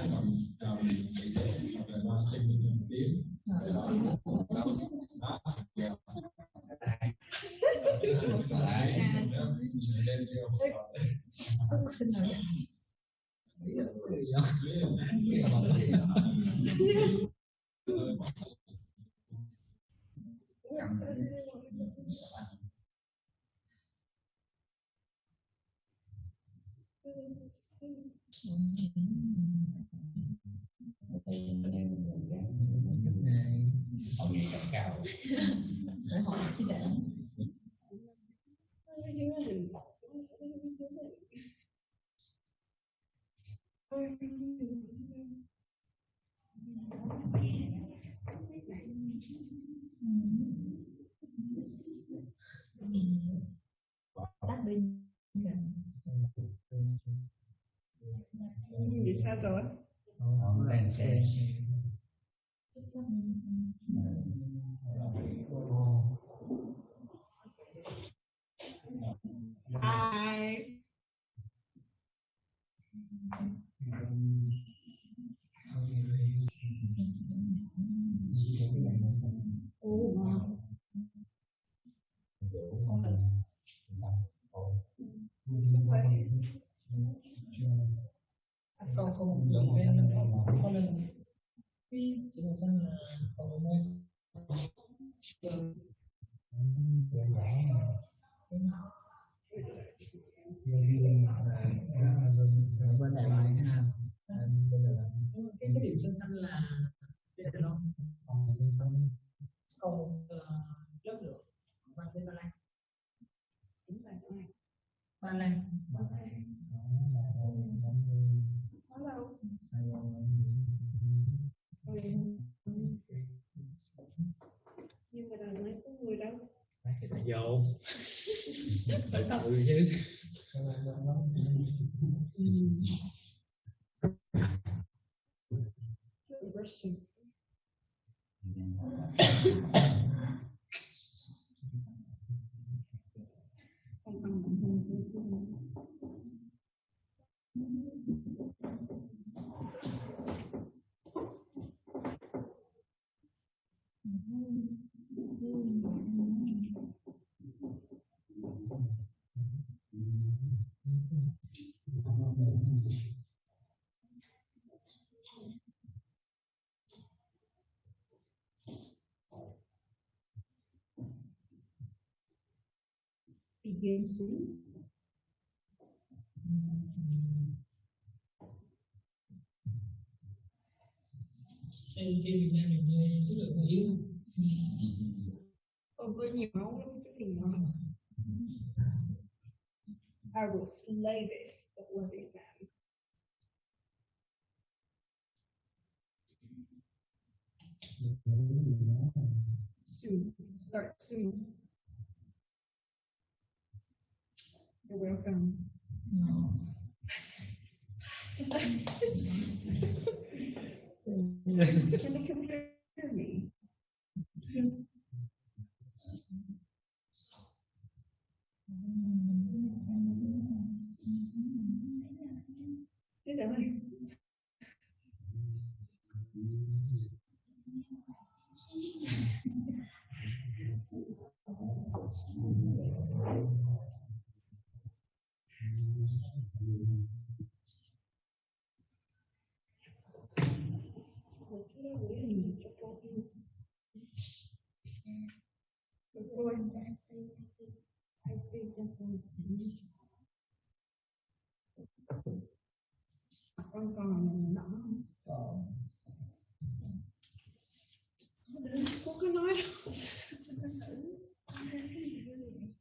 cái mà bị để qua tìm được tiếng đó họ nghĩ rất cao để hỏi chi để tắt đi Vì sao rồi? họ đang xem Ai sau không được bên có lên cái chỉ là xem là còn lên bên đại loại ha cái điểm xanh xanh là cái này không còn lớp được bằng bên Ba Lan đúng là Ba Lan có đâu nhưng mà đằng này có người đâu cái này vô phải tự chứ reversing begin soon. Trên Việt Nam mình số lượng người yêu Có nhiều máu lắm chứ đừng nói. I will slay this at Living Man. Soon. Start soon. You're welcome. no. Can they come hear me? Thế được rồi. Một cái gửi hình cho cô yêu. Được rồi. Hãy tin cho tôi. Con còn nọ không? Cô cứ nói đâu.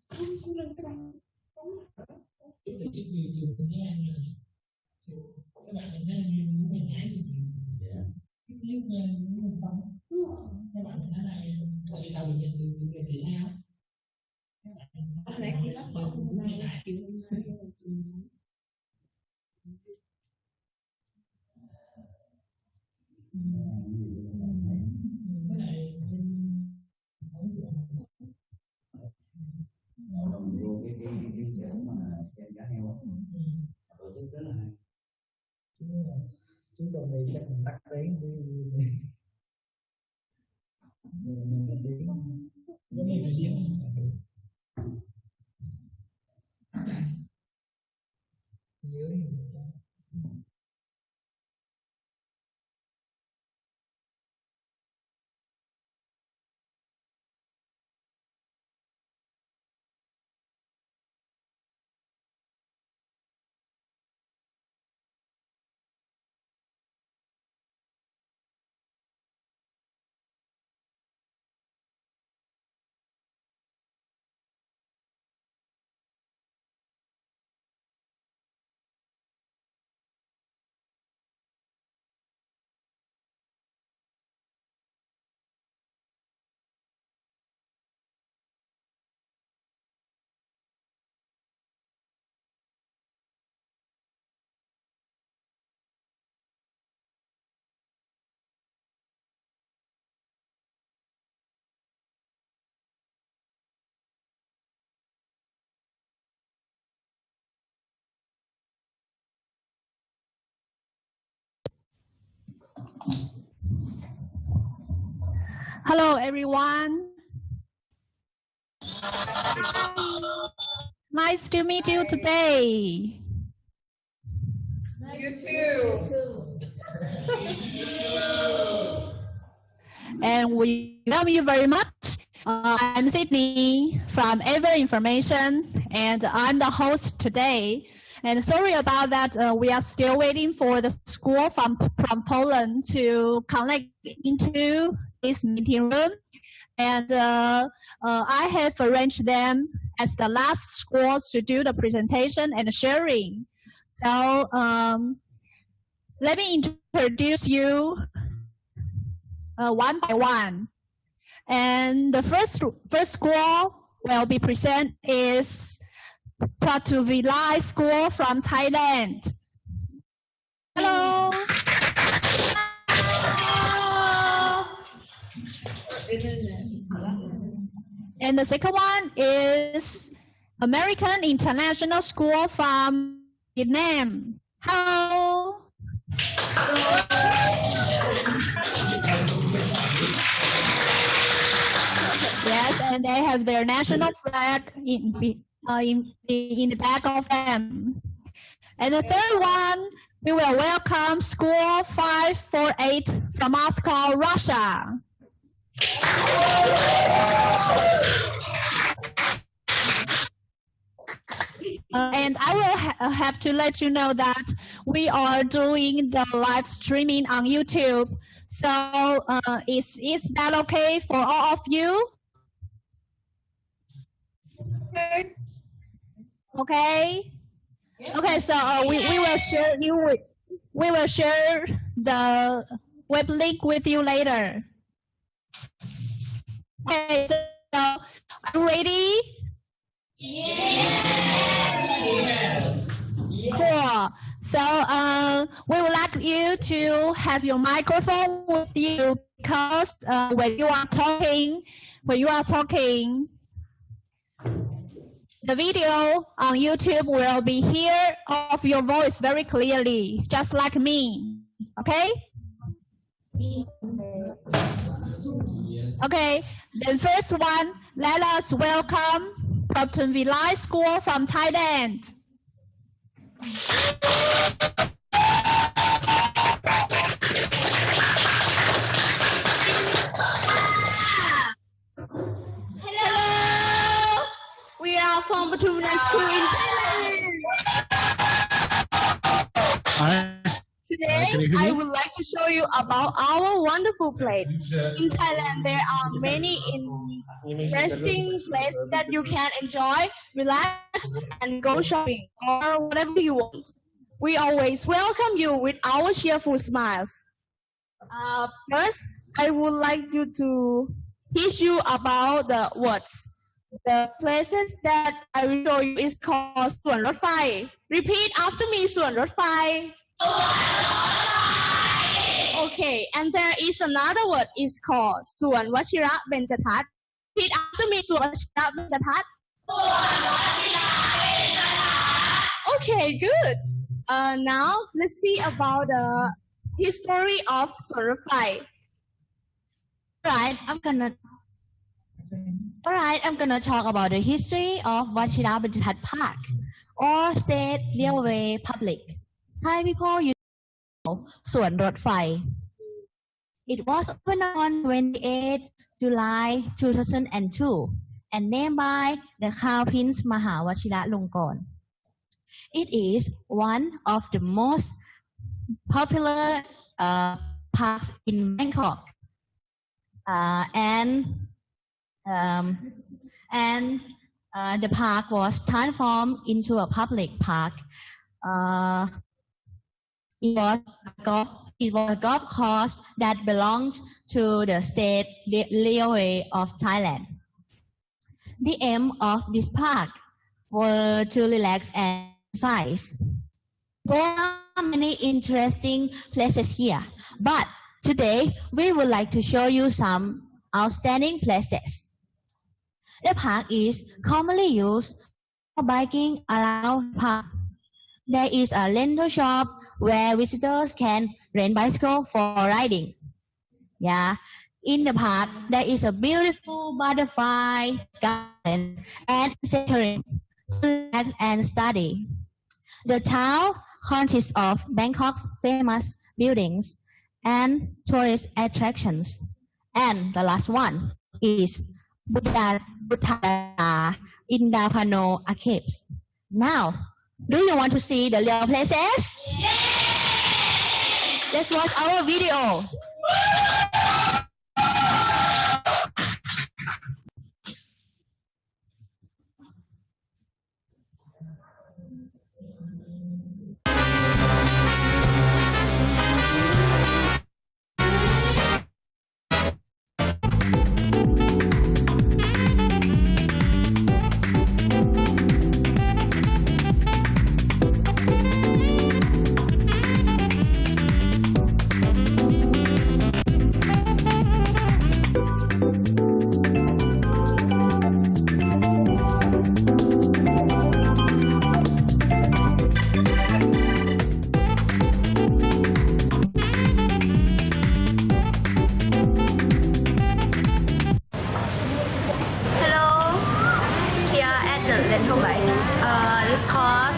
Không, cô đừng có bằng. Trước là cái nhiều trường của Nga là các bạn mình thấy nhiều người mình nhái gì nếu mà muốn không các bạn mình thấy này tại vì tàu mình nhận từ người Việt Nam các bạn Nãy khi lắp bỏ hôm nay chiều hôm nay cái này họ đồng vô cái mà xem cá heo tổ chức rất là hay chúng đoạn này chắc mình tắt tiếng giống như phải diễn dưới. Hello, everyone. Nice to meet you today. You too. And we welcome you very much. I'm Sydney from AVer Information, and I'm the host today. And sorry about that. We are still waiting for the school from Poland to connect into this meeting room. And I have arranged them as the last schools to do the presentation and sharing. So let me introduce you one by one. And the first school will be present is Pratuvilai School from Thailand. Hello. And the second one is American International School from Vietnam. Hello. Yes, and they have their national flag in the back of them. And the third one, we will welcome School 548 from Moscow, Russia. And I will have to let you know that we are doing the live streaming on YouTube. So is that okay for all of you? Okay. Okay. Okay. So we will share we will share the web link with you later. Okay. So are you ready? Yes. Cool. So we would like you to have your microphone with you because when you are talking, the video on YouTube will be hear of your voice very clearly, just like me. Okay? Okay. Then first one, let us welcome Pratuvilai School from Thailand. Hello. We are from Pratuvilai School in Thailand. Today, I would like to show you about our wonderful places. In Thailand, there are many interesting places that you can enjoy, relax, and go shopping or whatever you want. We always welcome you with our cheerful smiles. First, I would like you to teach you about the words. The places that I will show you is called สวนรถไฟ Repeat after me สวนรถไฟ Okay, and there is another word is called สวนวชิระเบญจทัศน์ Repeat after me สวนวชิระเบญจทัศน์ Okay, good. Now let's see about the history of สวนรถไฟ Alright, I'm gonna talk about the history of Wachira Bajhat Park or State Railway Public. Thai people use สวนรถไฟ It was opened on 28 July 2002 and named by the Crown Prince Maha Vajiralongkorn. It is one of the most popular parks in Bangkok. The park was transformed into a public park. It was a golf course that belonged to the State Railway of Thailand. The aim of this park were to relax and exercise. There are many interesting places here, but today we would like to show you some outstanding places. The park is commonly used for biking around the park. There is a rental shop where visitors can rent bicycles for riding. In the park, there is a beautiful butterfly garden and setting to relax and study. The town consists of Bangkok's famous buildings and tourist attractions. And the last one is Buddha Indapano Caves. Now, do you want to see the real places? Let's watch our video. It's cost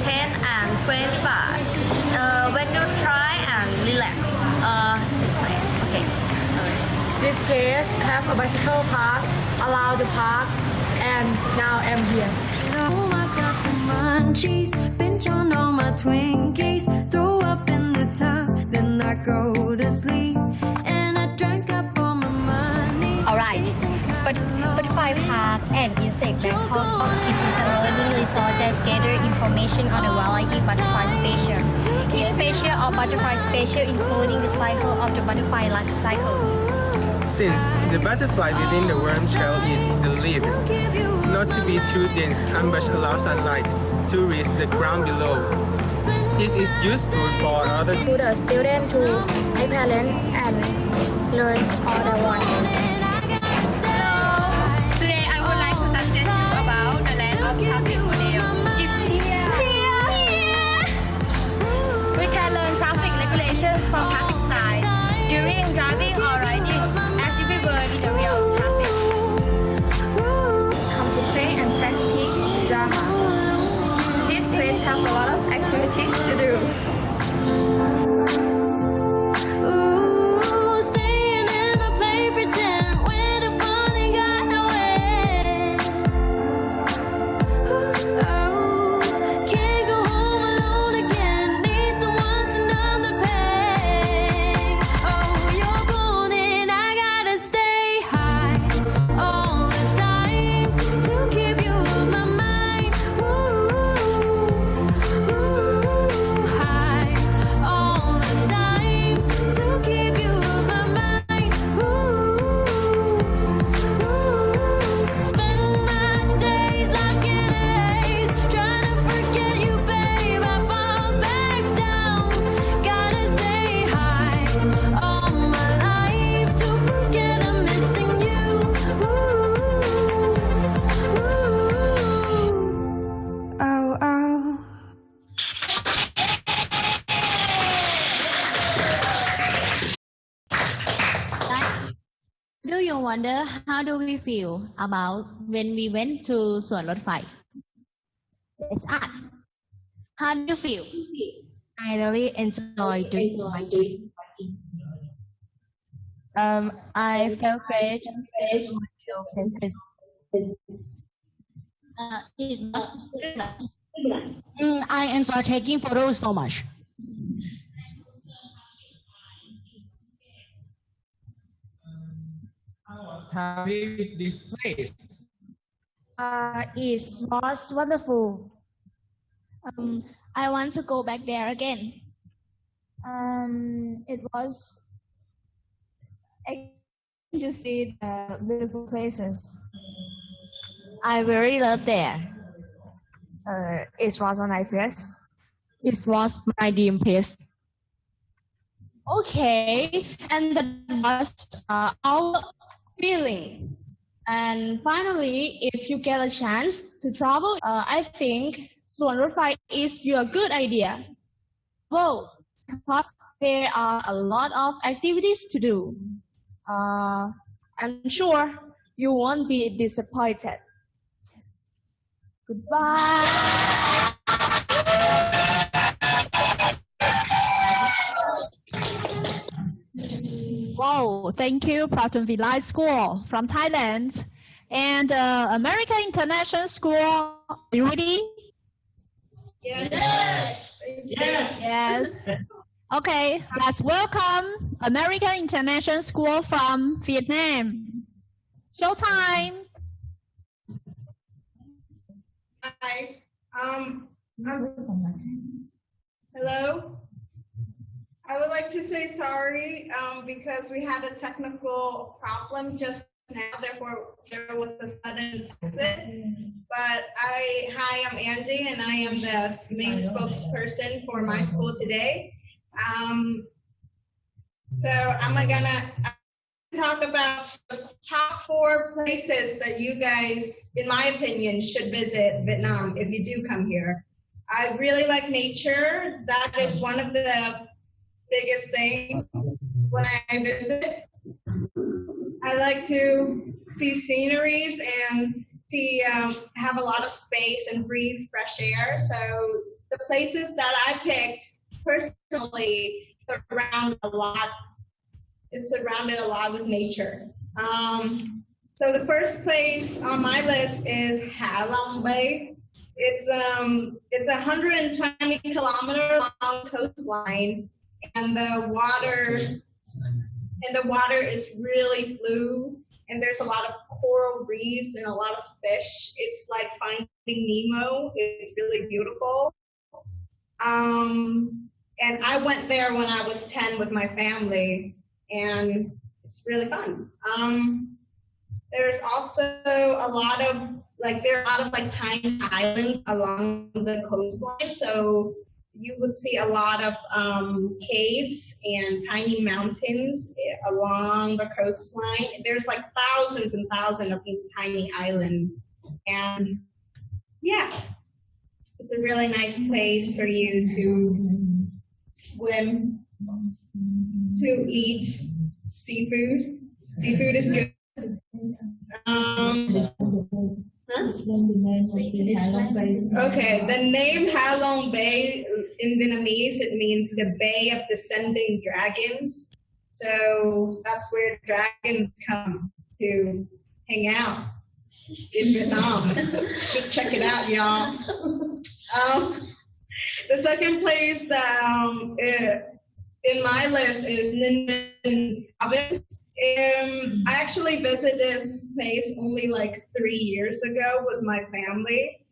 10 and 20 baht. When you try and relax, it's fine. Okay. This place have a bicycle path around the park, and now I'm here. Oh, I got the munchies, binge on all my Twinkies, throw up in the tub, then I go to sleep, and I drank up all my money. Alright, Butterfly Park and Insect Bangkok is a learning resort that gather information on a variety of butterfly species. Each species or butterfly species including the cycle of the butterfly life cycle. Since the butterfly within the worm shell eat the leaves, not to be too dense, ambush allows sunlight to reach the ground below. This is useful for other To the student, to my parents, and learn all the one. Today I would like to suggest you about the land of traffic model. It's here. We can learn traffic regulations from traffic signs during driving or riding as if we were in the real traffic. Come to play and practice drama. This place have a lot of activities to do. Ooh, staying in a play pretend where the funny got away. Oh, can't go home alone again. Need someone to numb the pain. Oh, you're gone and I gotta stay high all the time to keep you in my mind. Ooh, high. wonder how do we feel about when we went to สวนรถไฟ Let's ask. How do you feel? I really enjoy doing biking. I felt great in new places. It was I enjoy taking photos so much. How is this place? It was wonderful. I want to go back there again. It was to see the beautiful places. I really loved there. It was a nice place. It was my dream place. Okay, and that was our feeling. And finally, if you get a chance to travel, I think สวนรถไฟ is your good idea. Well, because there are a lot of activities to do. I'm sure you won't be disappointed. Yes. Goodbye. Wow, thank you, Pratham Vilai School from Thailand. And American International School, are you ready? Yes. Yes. Okay, let's welcome American International School from Vietnam. Showtime. Hi. Hello. I would like to say sorry because we had a technical problem just now. Therefore, there was a sudden exit. But hi, I'm Angie, and I am the main spokesperson for my school today. So I'm gonna talk about the top 4 places that you guys, in my opinion, should visit Vietnam if you do come here. I really like nature. That is one of the biggest things when I visit. I like to see sceneries and have a lot of space and breathe fresh air. So the places that I picked personally is surrounded a lot with nature. So the first place on my list is Ha Long Bay. It's a 120 kilometer long coastline, and the water is really blue. And there's a lot of coral reefs and a lot of fish. It's like Finding Nemo. It's really beautiful. And I went there when I was 10 with my family, and it's really fun. There's also a lot of tiny islands along the coastline. So you would see a lot of caves and tiny mountains along the coastline. There's like thousands and thousands of these tiny islands. And yeah, it's a really nice place for you to swim, to eat seafood. Seafood is good. Okay, the name Ha Long Bay in Vietnamese, it means the Bay of Descending Dragons. So that's where dragons come to hang out in Vietnam. Should check it out, y'all. The second place that in my list is Ninh Bình province. I actually visited this place only like 3 years ago with my family.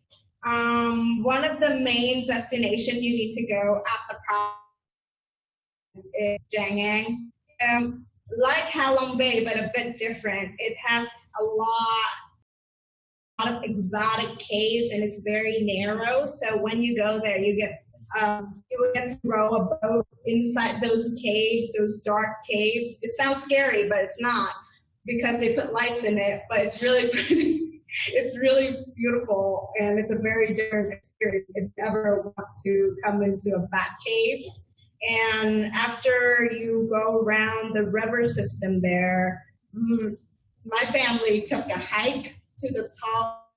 One of the main destinations you need to go at the province is Giang An. Like Ha Long Bay, but a bit different. It has a lot of exotic caves, and it's very narrow. So when you go there, you will get to row a boat inside those caves, those dark caves. It sounds scary, but it's not, because they put lights in it, but it's really pretty. It's really beautiful, and it's a very different experience if you ever want to come into a bat cave. And after you go around the river system there, my family took a hike to the top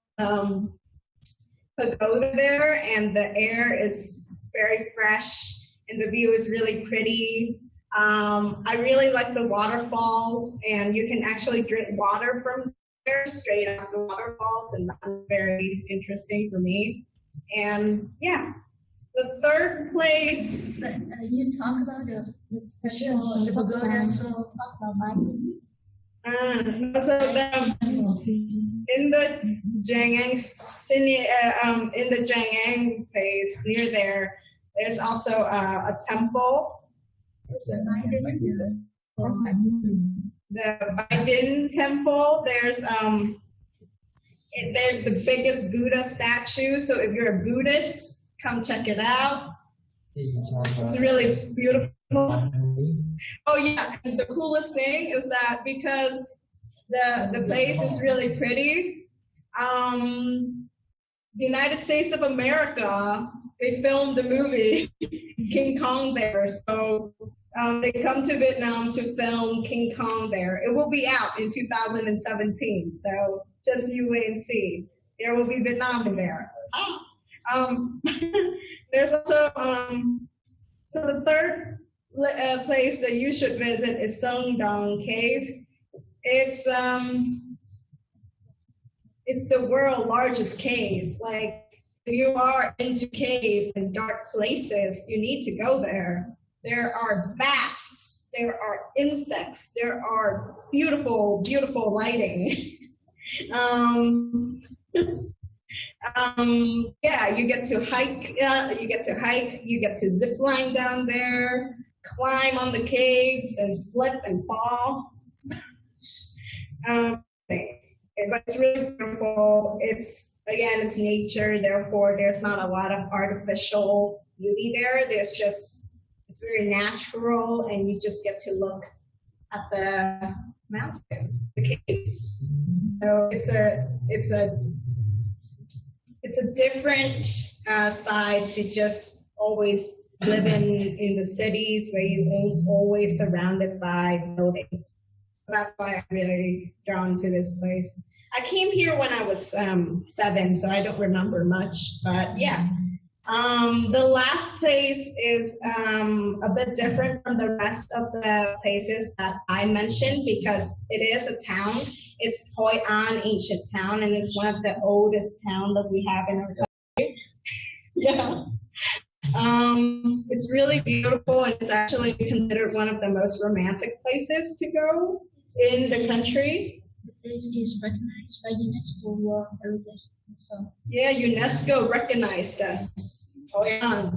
pagoda there, and the air is very fresh and the view is really pretty. I really like the waterfalls, and you can actually drink water from there straight out the waterfalls, and that's very interesting for me. And yeah, the third place. You talk about the pagoda, so talk about Biden. So in the Jangang in the Jangang place near there, there's also a temple. The Biden temple. There's the biggest Buddha statue. So if you're a Buddhist, come check it out. It's really beautiful. Oh yeah, and the coolest thing is that because the place is really pretty, the United States of America, they filmed the movie King Kong there. So they come to Vietnam to film King Kong there. It will be out in 2017. So just you wait and see. There will be Vietnam in there. There's also, so the third place that you should visit is Sông Dong Cave. It's the world's largest cave. Like, if you are into cave and dark places, you need to go there. There are bats, there are insects, there are beautiful, beautiful lighting. Yeah, you get to hike, you get to zip line down there, climb on the caves and slip and fall. But it's really beautiful. It's nature, therefore there's not a lot of artificial beauty there. It's very natural, and you just get to look at the mountains, the caves. So it's a different side to just always living in the cities where you're always surrounded by buildings. That's why I'm really drawn to this place. I came here when I was 7, so I don't remember much, but yeah. The last place is a bit different from the rest of the places that I mentioned because it is a town. It's Hoi An Ancient Town, and it's one of the oldest towns that we have in our country. Yeah. It's really beautiful, and it's actually considered one of the most romantic places to go in the country. This is recognized by UNESCO World Heritage. So yeah, UNESCO recognized us. Oh yeah,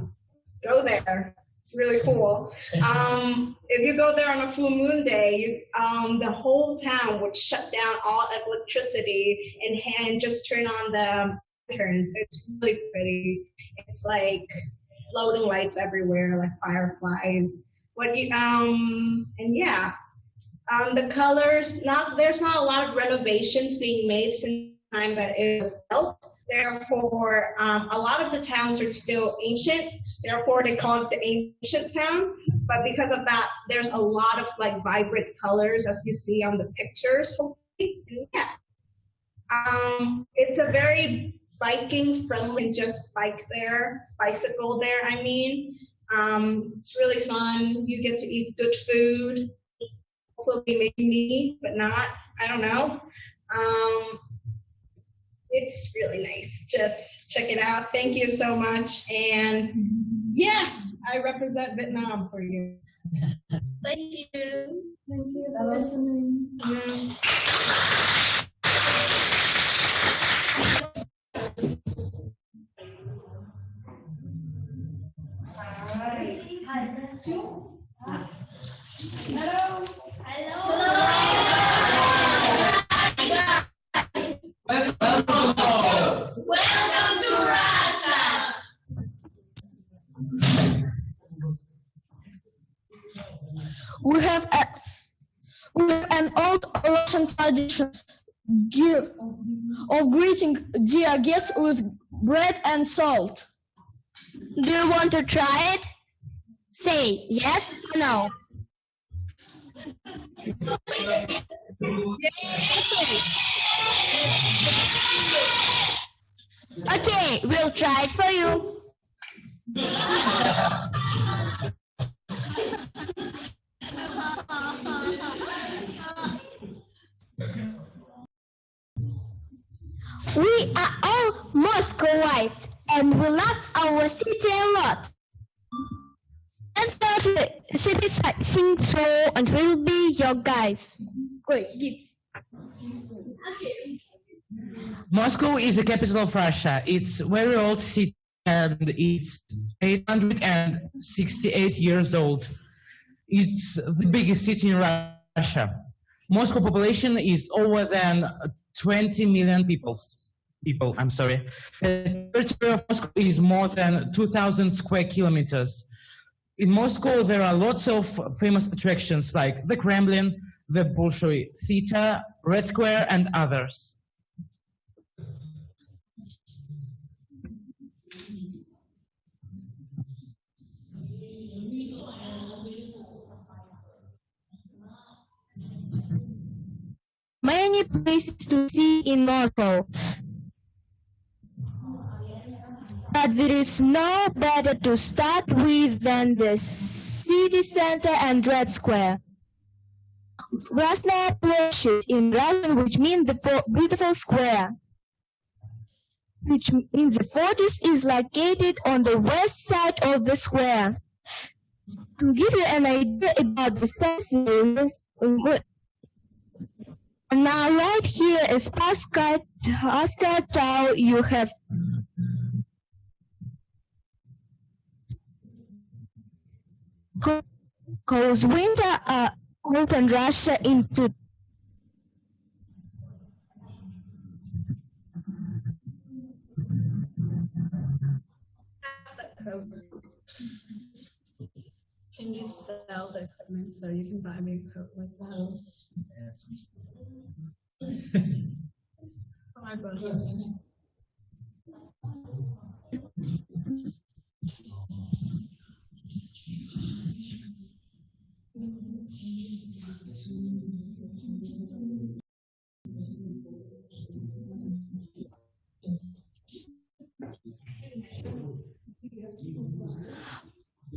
go there. It's really cool. If you go there on a full moon day, the whole town would shut down all electricity and just turn on the lanterns. It's really pretty. It's like floating lights everywhere, like fireflies. And yeah. The colors, there's not a lot of renovations being made since the time that it was built. Therefore, a lot of the towns are still ancient. Therefore, they call it the ancient town. But because of that, there's a lot of like vibrant colors as you see on the pictures, hopefully. Yeah. It's a very biking friendly, just bicycle there, I mean. It's really fun. You get to eat good food. Hopefully maybe me, but not, I don't know. It's really nice. Just check it out. Thank you so much. And yeah, I represent Vietnam for you. thank you. Thank you for listening. Hello. Welcome to Russia. We have an old Russian tradition of greeting dear guests with bread and salt. Do you want to try it? Say yes or no. Okay, we'll try it for you. We are all Moscowites and we love our city a lot. Let's go to the city sightseeing tour and we'll be your guides. Moscow is the capital of Russia. It's a very old city and it's 868 years old. It's the biggest city in Russia. Moscow population is over than 20 million people. The territory of Moscow is more than 2,000 square kilometers. In Moscow, there are lots of famous attractions like the Kremlin, the Bolshoi Theater, Red Square, and others. Many places to see in Moscow. But there is no better to start with than the city center and Red Square. Krasnaya Plощадь in Russian, which means the beautiful square, which in the 40s is located on the west side of the square. To give you an idea about the size, now right here is Pascal Tower. You have cold winter are cold in Russia into Can you sell the equipment so you can buy me a coat like that? For my brother.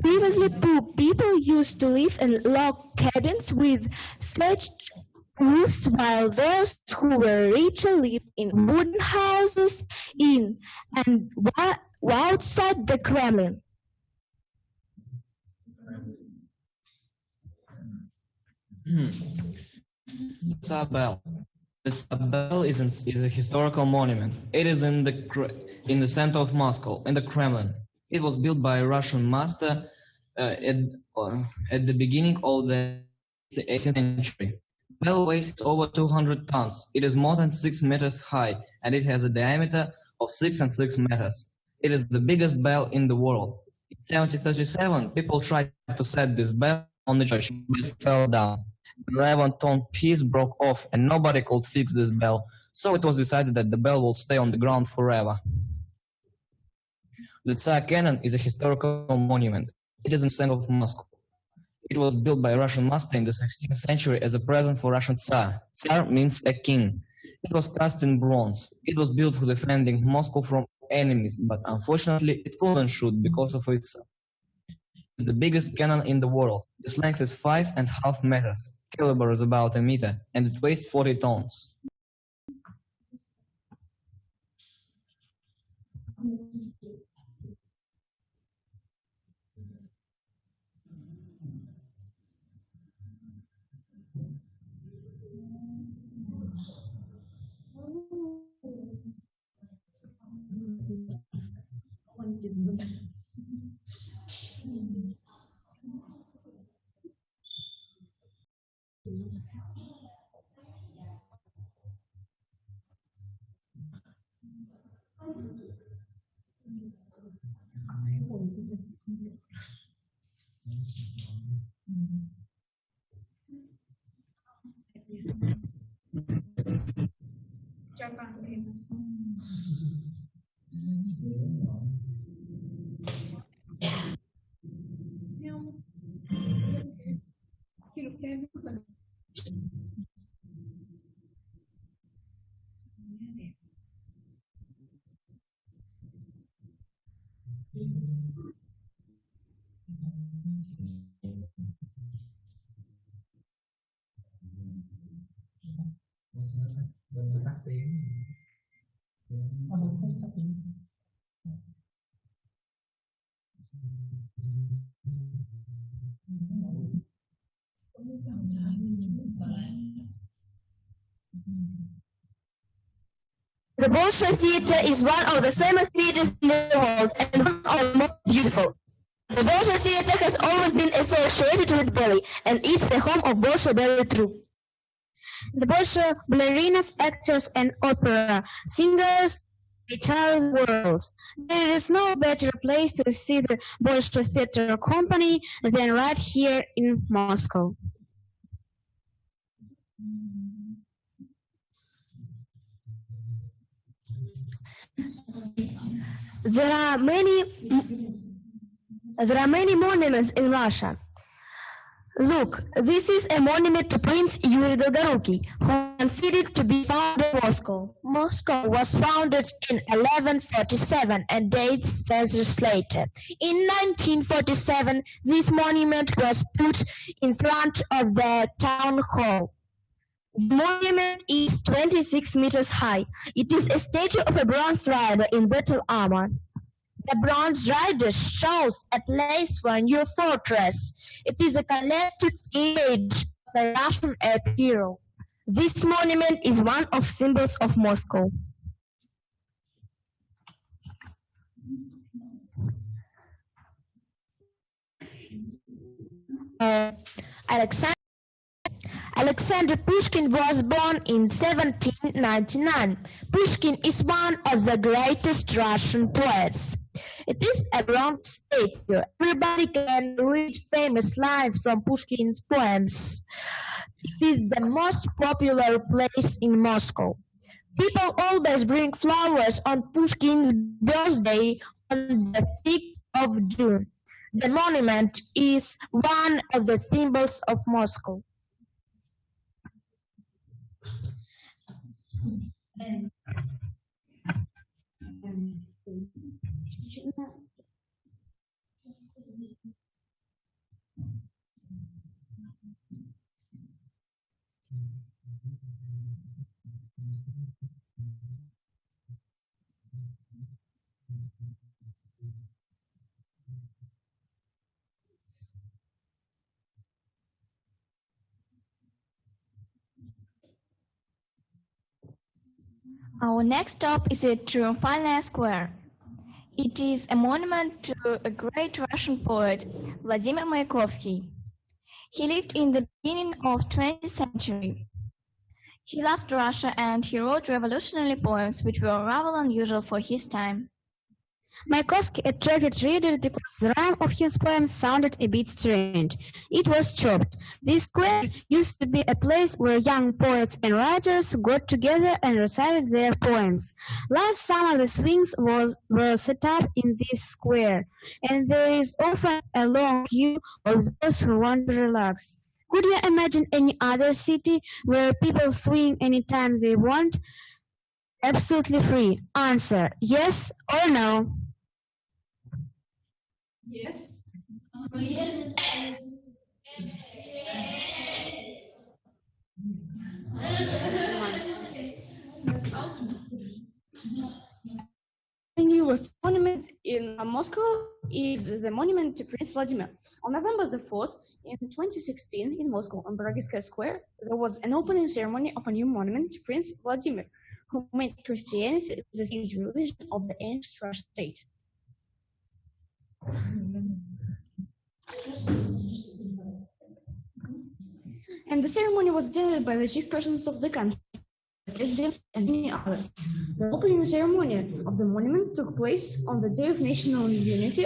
Previously, people used to live in log cabins with thatched roofs, while those who were richer lived in wooden houses in and outside the Kremlin. Tsar Bell. The Tsar Bell is a historical monument. It is in the center of Moscow, in the Kremlin. It was built by a Russian master at the beginning of the 18th century. The bell weighs over 200 tons. It is more than 6 meters high, and it has a diameter of 6 and 6 meters. It is the biggest bell in the world. In 1737, people tried to set this bell on the church, but it fell down. The 11-ton piece broke off, and nobody could fix this bell, so it was decided that the bell will stay on the ground forever. The Tsar Cannon is a historical monument. It is in the center of Moscow. It was built by a Russian master in the 16th century as a present for Russian Tsar. Tsar means a king. It was cast in bronze. It was built for defending Moscow from enemies, but unfortunately it couldn't shoot because of its size. It's the biggest cannon in the world. Its length is 5.5 meters. Caliber is about a meter, and it weighs 40 tons. The Bolshoi Theater is one of the famous theaters in the world and one of the most beautiful. The Bolshoi Theater has always been associated with ballet and is the home of Bolshoi ballet troupe. The Bolshoi ballerinas, actors and opera singers travel the world. There is no better place to see the Bolshoi Theater Company than right here in Moscow. There are many monuments in Russia. Look, this is a monument to Prince Yuri Dolgoruki, who considered to be founder of Moscow. Moscow was founded in 1147 and dates centuries later. In 1947, this monument was put in front of the town hall. The monument is 26 meters high. It is a statue of a bronze rider in battle armor. The bronze rider shows a place for a new fortress. It is a collective image of a Russian hero. This monument is one of symbols of Moscow. Alexander Pushkin was born in 1799. Pushkin is one of the greatest Russian poets. It is a bronze statue. Everybody can read famous lines from Pushkin's poems. It is the most popular place in Moscow. People always bring flowers on Pushkin's birthday on the 6th of June. The monument is one of the symbols of Moscow. Our next stop is at Triumphal Square. It is a monument to a great Russian poet, Vladimir Mayakovsky. He lived in the beginning of the 20th century. He loved Russia and he wrote revolutionary poems which were rather unusual for his time. Mayakovsky attracted readers because the rhyme of his poems sounded a bit strange. It was chopped. This square used to be a place where young poets and writers got together and recited their poems. Last summer the swings were set up in this square, and there is often a long queue of those who want to relax. Could you imagine any other city where people swing anytime they want? Absolutely free. Answer, yes or no? Yes. The newest monument in Moscow is the monument to Prince Vladimir. On November the 4th, in 2016, in Moscow, on Baragiskaya Square, there was an opening ceremony of a new monument to Prince Vladimir, who made Christianity the state religion of the ancient Russian state. And the ceremony was attended by the chief persons of the country, the president, and many others. The opening ceremony of the monument took place on the Day of National Unity.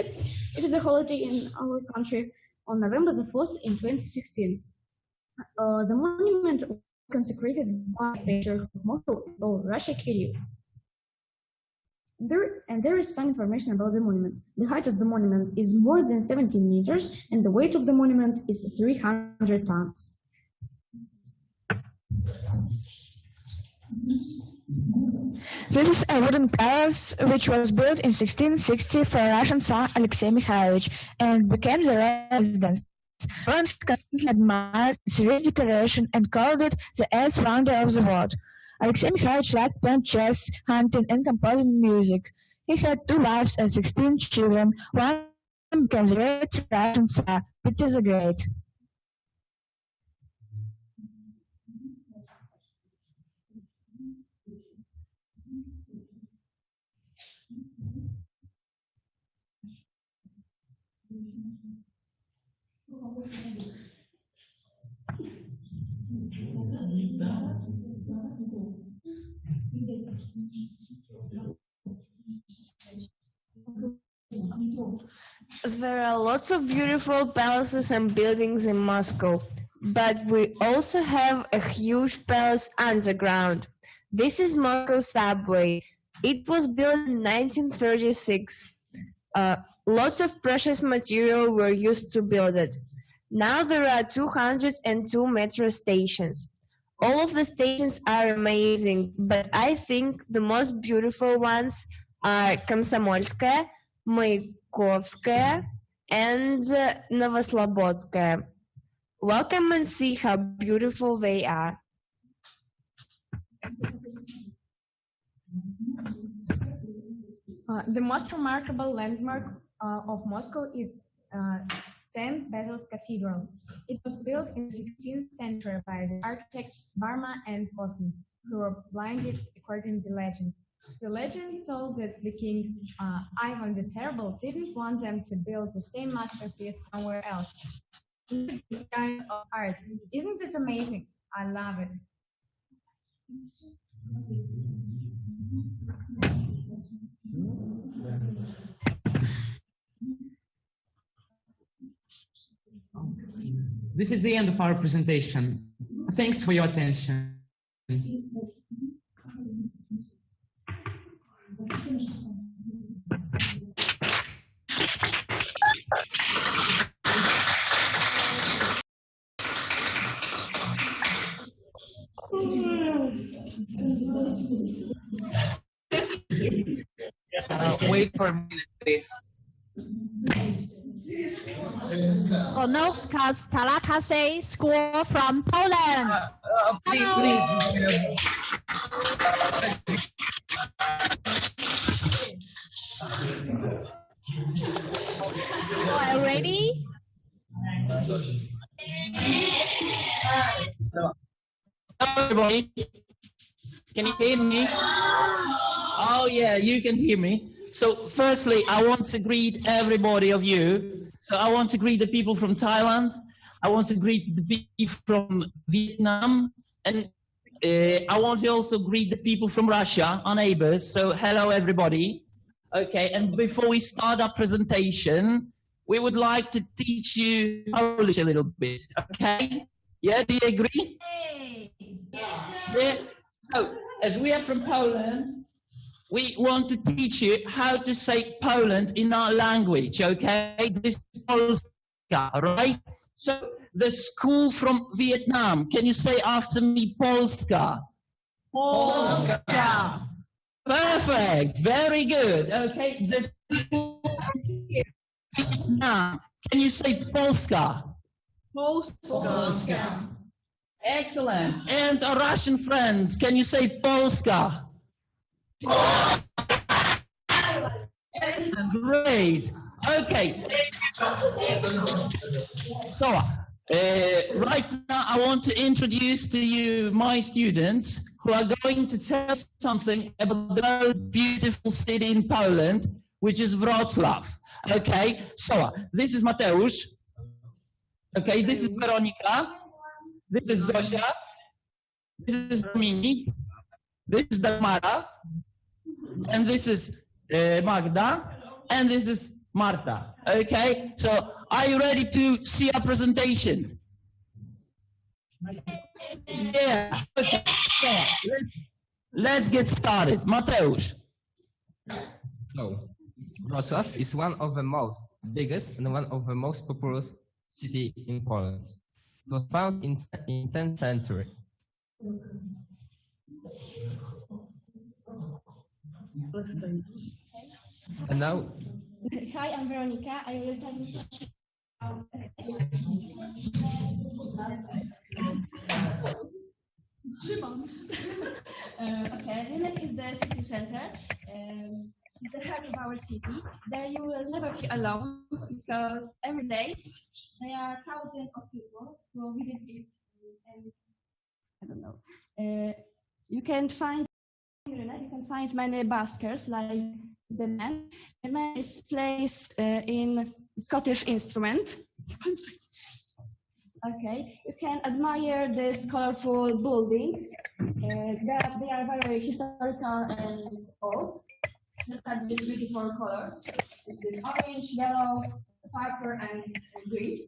It is a holiday in our country on November the 4th in 2016. The monument was consecrated by the Patriarch of Moscow and all Russia, Kirill. There is some information about the monument. The height of the monument is more than 17 meters, and the weight of the monument is 300 tons. This is a wooden palace which was built in 1660 for Russian Tsar Alexei Mikhailovich and became the residence. Poland constantly admired its rich decoration and called it the eighth wonder of the world. Alexei Mikhailovich liked playing chess, hunting, and composing music. He had 2 wives and 16 children. One became the great Russian Tsar, Peter the Great. There are lots of beautiful palaces and buildings in Moscow, but we also have a huge palace underground. This is Moscow subway. It was built in 1936. Lots of precious material were used to build it. Now there are 202 metro stations. All of the stations are amazing, but I think the most beautiful ones are Komsomolskaya, Mayakovskaya, and Novoslobodskaya. Welcome and see how beautiful they are. The most remarkable landmark of Moscow is St. Basil's Cathedral. It was built in the 16th century by the architects Varma and Cosmin, who were blinded according to the legend. The legend told that the king Ivan the Terrible didn't want them to build the same masterpiece somewhere else. This kind of art, isn't it amazing? I love it. This is the end of our presentation. Thanks for your attention. Wait for a minute, please. Konowska Talatase School from Poland. Please. Are you ready? So, everybody, can you hear me? Oh yeah, you can hear me. So firstly, I want to greet everybody of you. So I want to greet the people from Thailand. I want to greet the people from Vietnam. And I want to also greet the people from Russia, our neighbors. So hello, everybody. Okay, and before we start our presentation, we would like to teach you Polish a little bit, okay? Yeah, do you agree? Yeah. So, as we are from Poland, we want to teach you how to say Poland in our language, okay? This is Polska, right? So, the school from Vietnam, can you say after me Polska? Polska. Perfect, very good. Okay, the school from Vietnam, can you say Polska? Polska. Excellent. And our Russian friends, can you say Polska? Excellent, great. Okay. So, right now I want to introduce to you my students who are going to tell us something about the most beautiful city in Poland, which is Wrocław. Okay, so this is Mateusz. Okay, this is Veronika. This is Zosia. This is Dominik. This is Damara. And this is Magda. And this is Marta. Okay, so are you ready to see our presentation? Yeah, okay. So, let's get started. Mateusz. So, Wrocław is one of the most biggest and one of the most populous city in Poland. It was founded in 10th century. And now, Hi, I'm Veronica. I will tell you. Okay, Limerick is the city center. It's the heart of our city. There you will never feel alone because every day there are thousands of people who visit it. And I don't know. You can find many buskers like the man. The man is placed in Scottish instrument. Okay, you can admire these colorful buildings. They are very historical and old. Look at these beautiful colors. This is orange, yellow, purple, and green.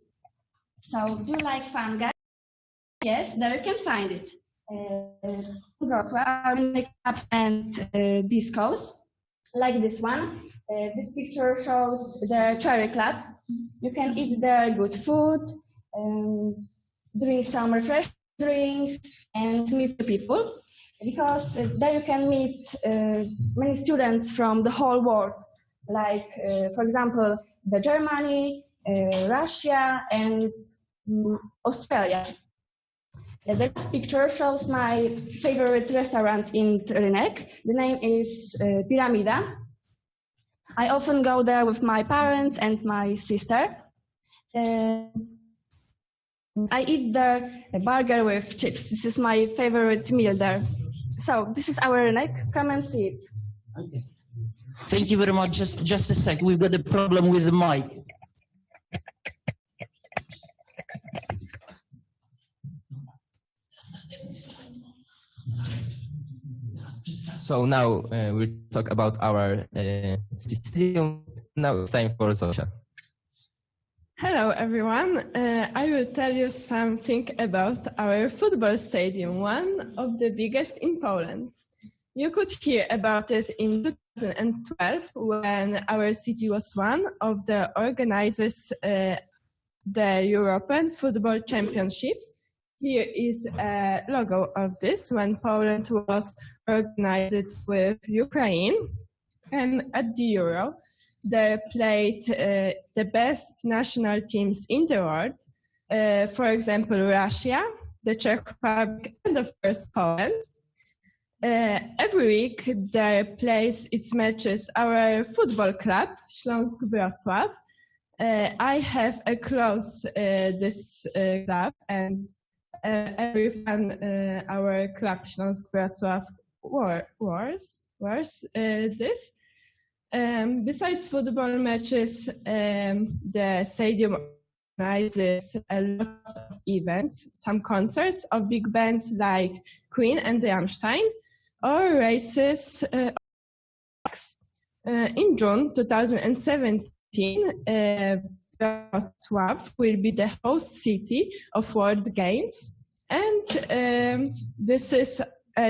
So, do you like fun, guys? Yes, there you can find it. Wrocław are many clubs and discos, like this one. This picture shows the Cherry Club. You can eat there good food, drink some refreshing drinks, and meet the people. Because there you can meet many students from the whole world, like, for example, the Germany, Russia, and Australia. This picture shows my favorite restaurant in Rynek. The name is Piramida. I often go there with my parents and my sister. I eat there a burger with chips. This is my favorite meal there. So this is our Rynek. Come and see it. Okay. Thank you very much. Just a sec. We've got a problem with the mic. so now we'll talk about our stadium. Now it's time for Zosia. Hello everyone, I will tell you something about our football stadium, one of the biggest in Poland. You could hear about it in 2012 when our city was one of the organizers the European Football Championships. Here is a logo of this when Poland was organized with Ukraine, and at the Euro they played the best national teams in the world. For example, Russia, the Czech Republic, and of course Poland. Every week there plays its matches our football club, Śląsk Wrocław. I have a close this club, and every fun our club Śląsk Wrocław wears this. Besides football matches, the stadium organizes a lot of events, some concerts of big bands like Queen and Rammstein, or races. In June 2017, Wrocław will be the host city of World Games, and this is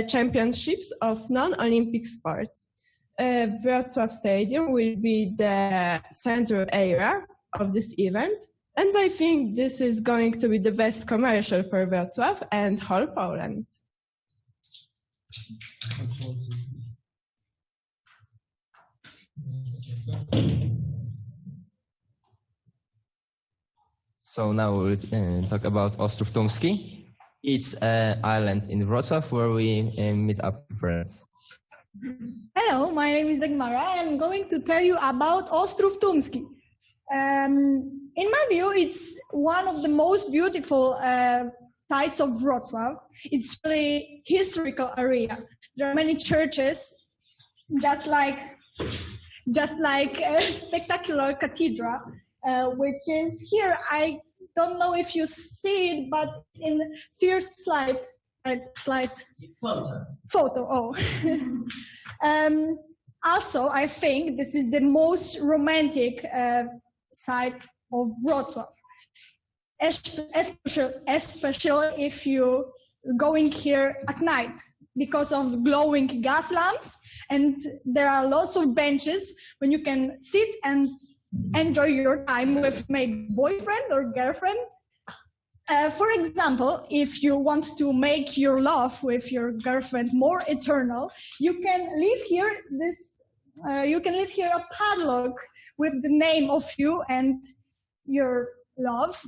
championships of non-Olympic sports. Wrocław Stadium will be the center area of this event, and I think this is going to be the best commercial for Wrocław and whole Poland. So now we'll talk about Ostrów Tumski. It's an island in Wrocław where we meet up friends. Hello, my name is Dagmara. I'm going to tell you about Ostrów Tumski. In my view, it's one of the most beautiful sites of Wrocław. It's really historical area. There are many churches, just like a spectacular cathedral, which is here. I don't know if you see it, but in first slide. Photo. Oh. Also, I think this is the most romantic side of Wrocław, especially if you're going here at night, because of glowing gas lamps, and there are lots of benches when you can sit and enjoy your time with maybe boyfriend or girlfriend. For example, if you want to make your love with your girlfriend more eternal, you can leave here this you can leave here a padlock with the name of you and your love.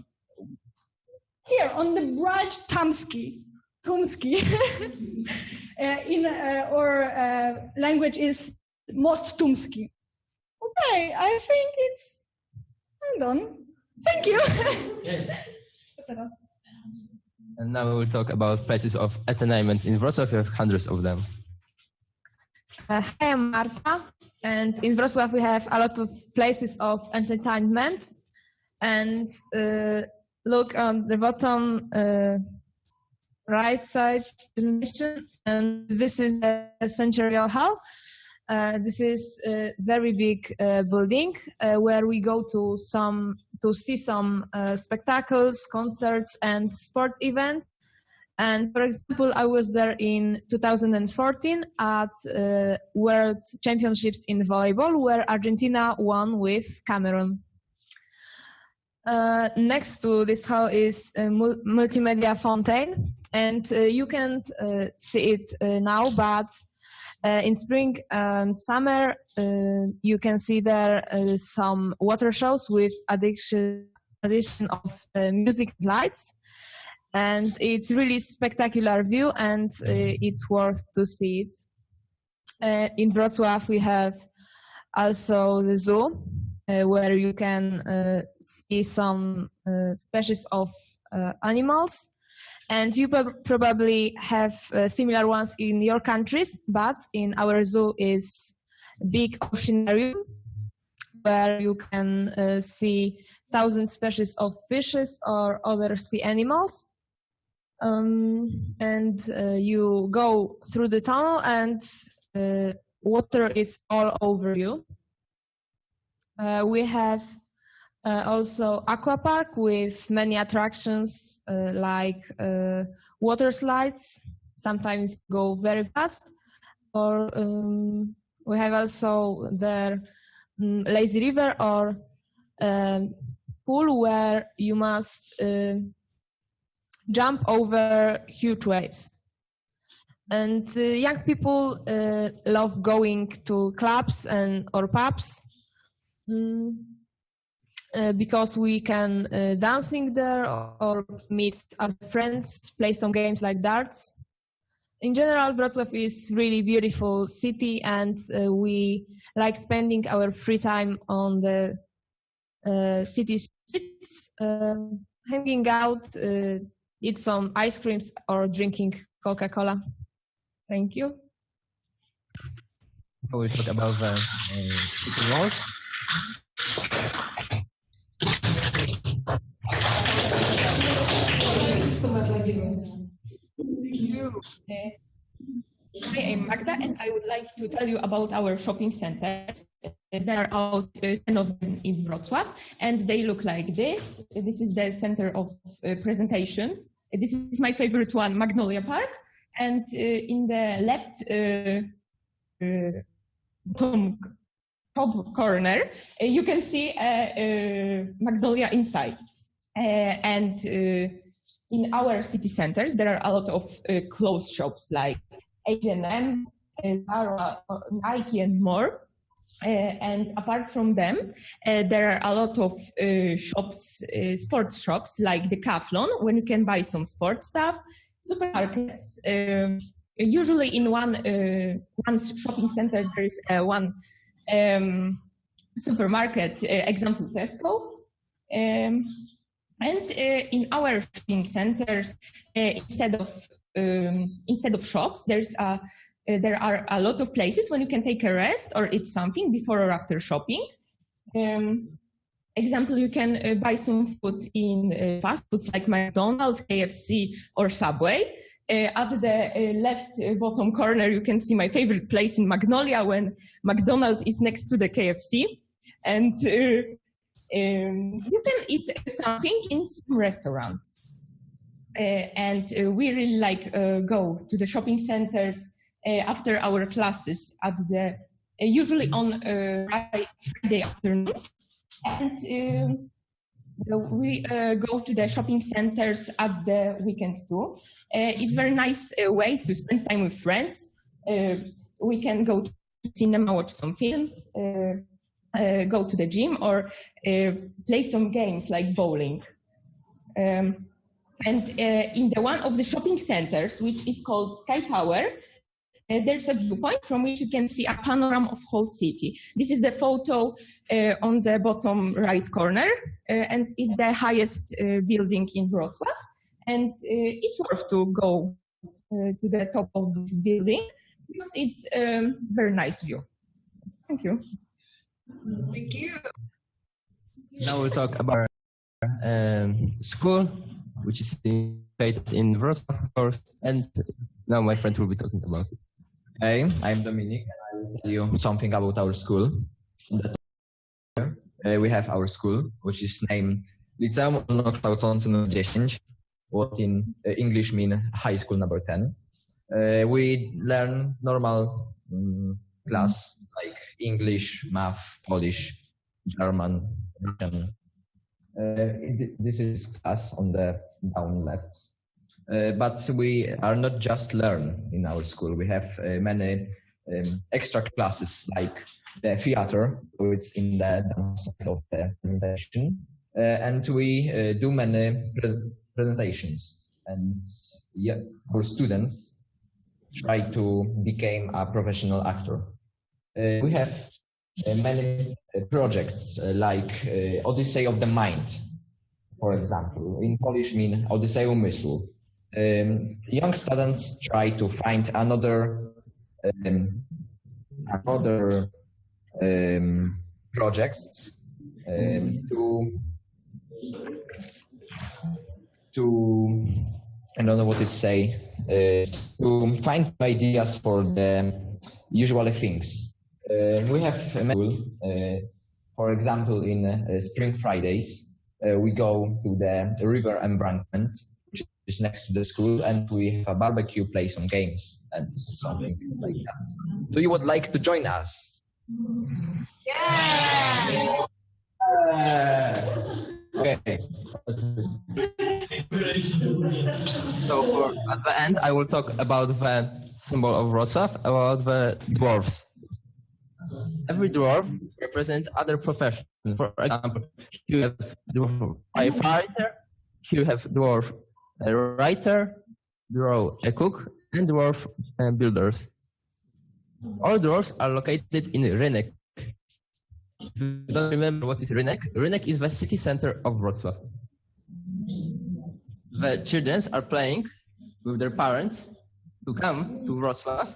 Here on the Braj Tumsky. In our language is Most Tumsky. Okay, I think I'm done. Thank you. And now we will talk about places of entertainment in Wrocław. We have hundreds of them. Hi, I'm Marta, and in Wrocław we have a lot of places of entertainment. And look on the bottom right side presentation, and this is the Centurial Hall. This is a very big building where we go to see some spectacles, concerts, and sport events. And for example, I was there in 2014 at World Championships in volleyball, where Argentina won with Cameroon. Next to this hall is a multimedia fountain, and you can't see it now, but in spring and summer you can see there some water shows with addition of music lights, and it's really spectacular view, and it's worth to see it. In Wrocław we have also the zoo, where you can see some species of animals, and you probably have similar ones in your countries, but in our zoo is big oceanarium where you can see 1,000 species of fishes or other sea animals. And you go through the tunnel and water is all over you. We have also aqua park with many attractions like water slides, sometimes go very fast, or we have also the lazy river or pool where you must jump over huge waves. And young people love going to clubs or pubs because we can dancing there or meet our friends, play some games like darts. In general, Wrocław is really beautiful city, and we like spending our free time on the city streets, hanging out, eat some ice creams or drinking Coca-Cola. Thank you. We talk about the city walls. Hi, I'm Magda, and I would like to tell you about our shopping centers. There are about 10 of them in Wrocław, and they look like this. This is the center of presentation. This is my favorite one, Magnolia Park. And in the left top corner, you can see Magnolia inside. And in our city centers, there are a lot of clothes shops like H&M, Zara, Nike, and more. And apart from them, there are a lot of shops, sports shops like Decathlon, when you can buy some sports stuff. Supermarkets. Usually in one shopping center, there is one supermarket, example Tesco. And in our shopping centers, instead of shops, there are a lot of places when you can take a rest or eat something before or after shopping. Example, you can buy some food in fast foods like McDonald's, KFC, or Subway. At the left bottom corner, you can see my favorite place in Magnolia when McDonald's is next to the KFC. And you can eat something in some restaurants. And we really like go to the shopping centers after our classes at the usually on Friday afternoons. And we go to the shopping centers at the weekend too. It's a very nice way to spend time with friends. We can go to cinema, watch some films, go to the gym, or play some games like bowling. And in the one of the shopping centers, which is called Sky Tower, there's a viewpoint from which you can see a panorama of whole city. This is the photo on the bottom right corner, and it's the highest building in Wrocław. And it's worth to go to the top of this building because it's a very nice view. Thank you. Thank you. Now we'll talk about school, which is located in Wrocław, of course, and now my friend will be talking about it. Hey, I'm Dominic, and I will tell you something about our school. We have our school, which is named Liceum Ogólnokształcące nr 10, what in English mean high school number 10. We learn normal class like English, math, Polish, German, Russian. This is class on the down left. But we are not just learn in our school. We have many extra classes like the theater, which is in the down side of the presentation. And we do many presentations. And yeah, our students try to become a professional actor. We have many projects like Odyssey of the Mind, for example. In Polish mean Odyssey umysłu. Young students try to find another projects to I don't know what to say, to find ideas for the usual things. We have for example, in Spring Fridays, we go to the river embankment, which is next to the school, and we have a barbecue, play some games, and something like that. Do you would like to join us? Yeah! Okay. So at the end, I will talk about the symbol of Wrocław, about the dwarfs. Every dwarf represents other profession. For example, you have dwarf firefighter, you have dwarf writer, dwarf a cook, and dwarf builders. All dwarfs are located in Rynek. If you don't remember what is Rynek, Rynek is the city center of Wrocław. The children are playing with their parents to come to Wrocław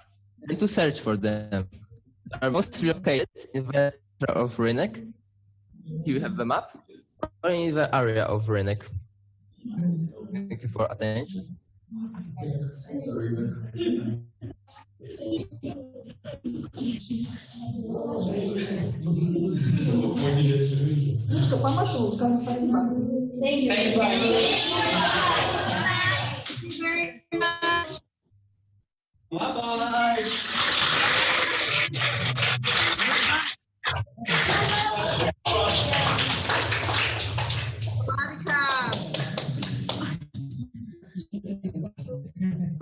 and to search for them. They are mostly located in the center of Rynek. You have the map, or in the area of Rynek. Thank you for attention. Bye-bye.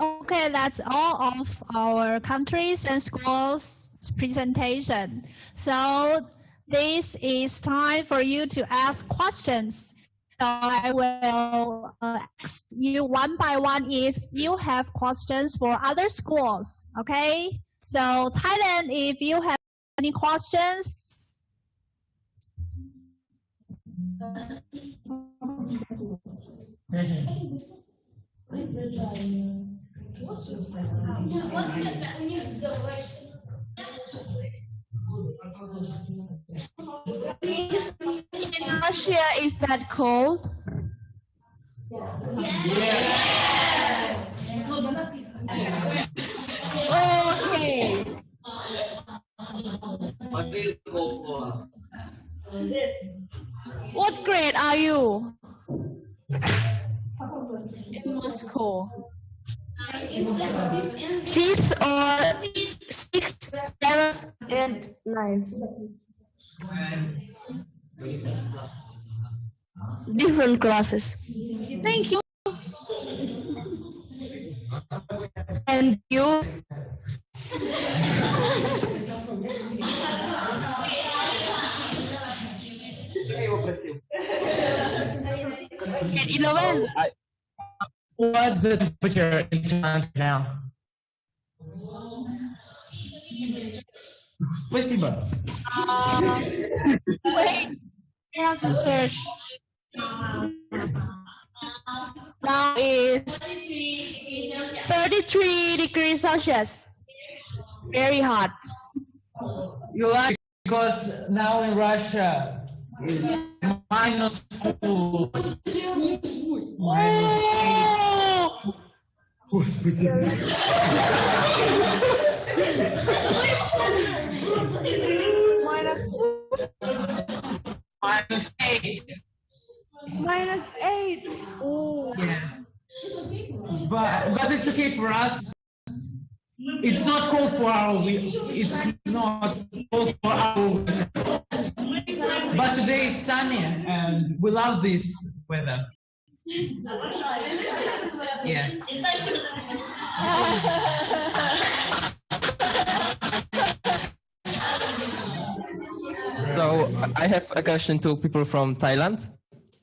Okay, that's all of our countries and schools presentation. So this is time for you to ask questions. So I will ask you one by one if you have questions for other schools. Okay. So Thailand, if you have any questions. In Russia, is that cold? Yes. Okay. What grade are you? In Moscow. Fifth or sixth, seventh, and ninth. Different classes. Thank you. And you? At 11. What's the temperature in Thailand now? Спасибо. Wait, I have to search. Now it's 33 degrees Celsius. Very hot. You like because now in Russia, minus 2. Господи. Minus 2. Minus 8. Minus 8. Oh. Yeah. But it's okay for us. It's not cold for our it's not cold for our winter. But today it's sunny and we love this weather. Yeah. So I have a question to people from Thailand.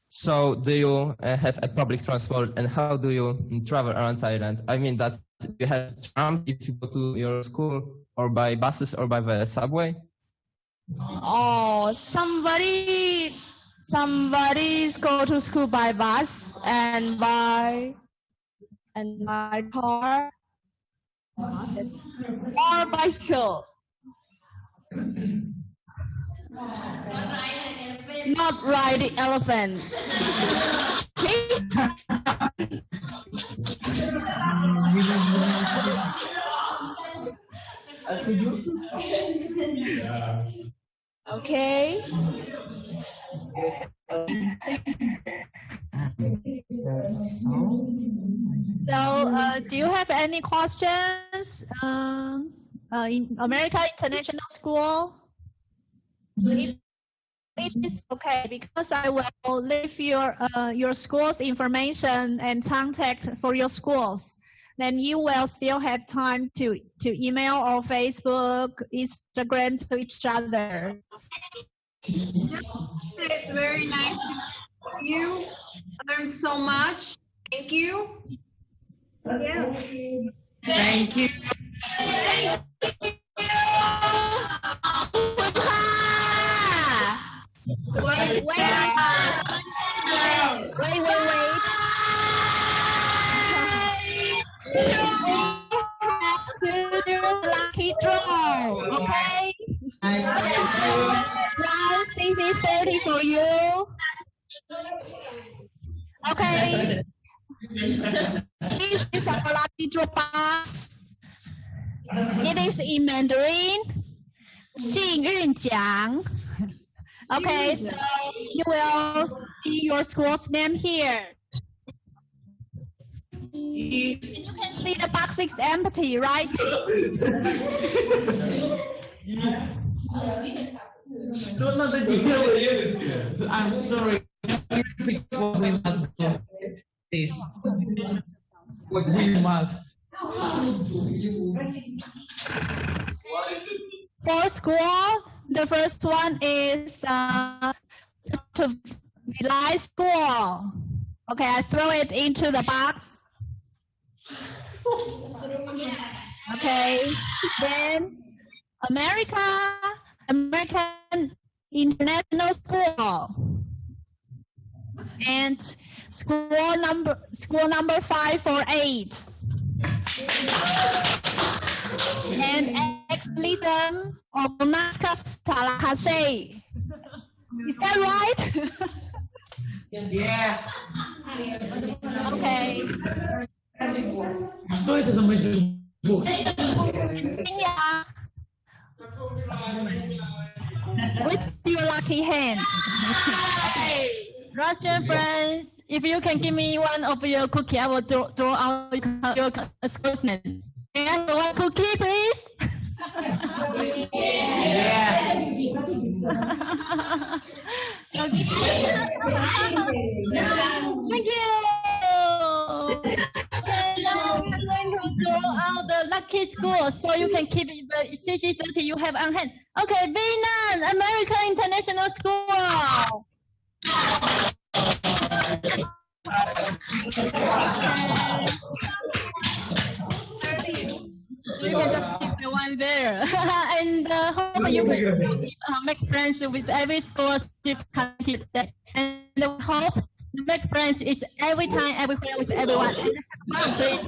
So do you have a public transport and how do you travel around Thailand? I mean that you have tram if you go to your school or by buses or by the subway? Oh, somebody's go to school by bus and by car or bicycle. Not ride the elephant. Okay. So, do you have any questions? In America International School? It is okay because I will leave your school's information and contact for your schools. Then you will still have time to email or Facebook, Instagram to each other. It's very nice to meet you. I learned so much. Thank you. Thank you. Thank you. Wait. Let's do the lucky draw, okay? Round 60-30 for you. Okay. This is our lucky draw box. It is in Mandarin. 幸运奖. Okay, so you will see your school's name here. And you can see the box is empty, right? I'm sorry. Repeat what we must do. This. What we must. For school, the first one is to realize school. Okay, I throw it into the box. Okay, then American International School, and school number 548, and ex-listen of NASCAR Tallahassee. Is that right? Yeah. Okay. Что это за мой звук? With your lucky hand. Russian friends, if you can give me one of your cookie, I will draw out your school's name. Can I have one cookie, please? Yeah. Thank you. Okay, now we're going to draw out the lucky school so you can keep the CC30 you have on hand. Okay, Vietnam American International School. hope you can make friends with every school student today. And we hope to make friends is every time, everywhere with everyone. And have fun, please.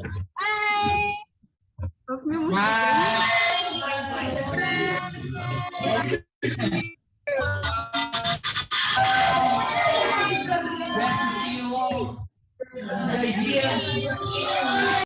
Bye. Glad to see you all.